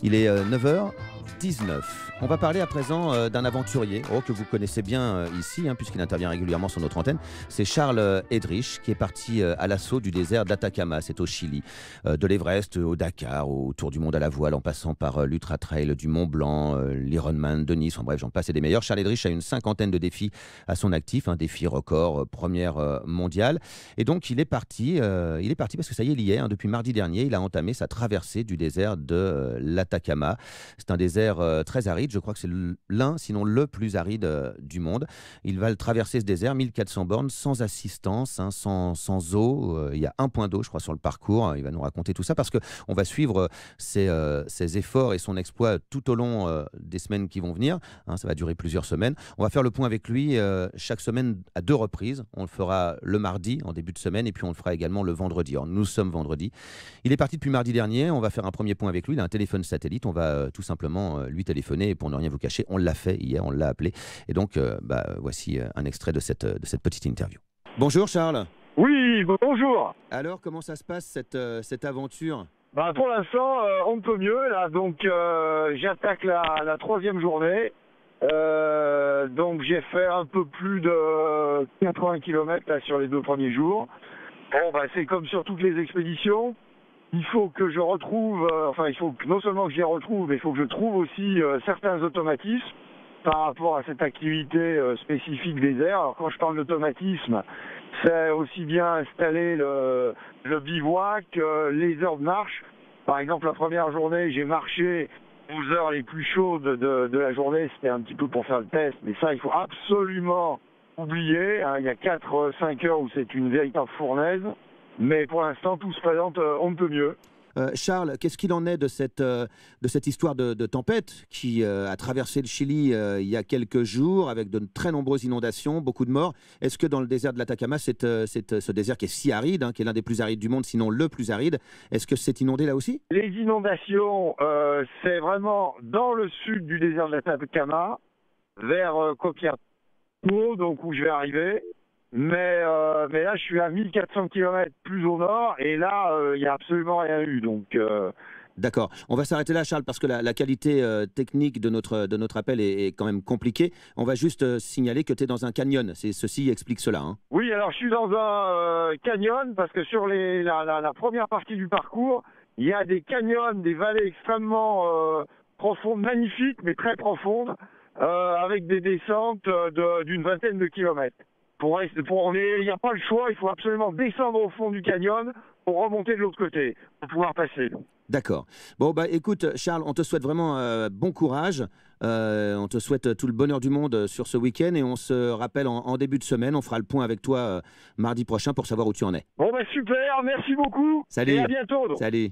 Il est 9h19. On va parler à présent d'un aventurier que vous connaissez bien ici, puisqu'il intervient régulièrement sur notre antenne. C'est Charles Eddrich qui est parti à l'assaut du désert d'Atacama, c'est au Chili. De l'Everest au Dakar, au Tour du monde à la voile, en passant par l'Ultra Trail du Mont Blanc, l'Ironman de Nice, en bref, j'en passe et des meilleurs. Charles Eddrich a une cinquantaine de défis à son actif, un défi record, première mondiale. Et donc il est parti parce que ça y est, il y est. Depuis mardi dernier, il a entamé sa traversée du désert de l'Atacama. C'est un désert très aride, je crois que c'est l'un, sinon le plus aride du monde. Il va le traverser ce désert, 1400 bornes, sans assistance, sans eau. Il y a un point d'eau, je crois, sur le parcours. Il va nous raconter tout ça parce qu'on va suivre ses efforts et son exploit tout au long des semaines qui vont venir. Ça va durer plusieurs semaines. On va faire le point avec lui chaque semaine à 2 reprises. On le fera le mardi, en début de semaine, et puis on le fera également le vendredi. Alors, nous sommes vendredi. Il est parti depuis mardi dernier. On va faire un premier point avec lui. Il a un téléphone satellite. On va tout simplement lui téléphoner. Et pour ne rien vous cacher, on l'a fait hier, on l'a appelé. Et donc, voici un extrait de cette petite interview. Bonjour Charles. Oui, bonjour. Alors, comment ça se passe cette aventure ? Pour l'instant, on ne peut mieux. Là, donc, j'attaque la 3e journée. Donc, j'ai fait un peu plus de 80 km là, sur les 2 premiers jours. Bon, c'est comme sur toutes les expéditions. Il faut que je retrouve, il faut que, non seulement que je les retrouve, mais il faut que je trouve aussi certains automatismes par rapport à cette activité spécifique désert. Alors quand je parle d'automatisme, c'est aussi bien installer le bivouac, les heures de marche. Par exemple, la première journée, j'ai marché aux heures les plus chaudes de la journée. C'était un petit peu pour faire le test, mais ça, il faut absolument oublier. Il y a 4-5 heures où c'est une véritable fournaise. Mais pour l'instant, tout se présente, on ne peut mieux. Charles, qu'est-ce qu'il en est de cette histoire de tempête qui a traversé le Chili il y a quelques jours avec de très nombreuses inondations, beaucoup de morts? Est-ce que dans le désert de l'Atacama, ce désert qui est si aride, qui est l'un des plus arides du monde, sinon le plus aride, est-ce que c'est inondé là aussi? Les inondations, c'est vraiment dans le sud du désert de l'Atacama, vers Copiapó, donc où je vais arriver. Mais là, je suis à 1400 km plus au nord, et là, il n'y a absolument rien eu. Donc, D'accord. On va s'arrêter là, Charles, parce que la qualité technique de notre appel est quand même compliquée. On va juste signaler que tu es dans un canyon. Ceci explique cela. Oui, alors je suis dans un canyon, parce que sur la première partie du parcours, il y a des canyons, des vallées extrêmement profondes, magnifiques, mais très profondes, avec des descentes d'une vingtaine de kilomètres. Il n'y a pas le choix, il faut absolument descendre au fond du canyon pour remonter de l'autre côté, pour pouvoir passer. D'accord. Bon, écoute, Charles, on te souhaite vraiment bon courage. On te souhaite tout le bonheur du monde sur ce week-end et on se rappelle en début de semaine. On fera le point avec toi mardi prochain pour savoir où tu en es. Bon, super, merci beaucoup. Salut. Et à bientôt. Salut.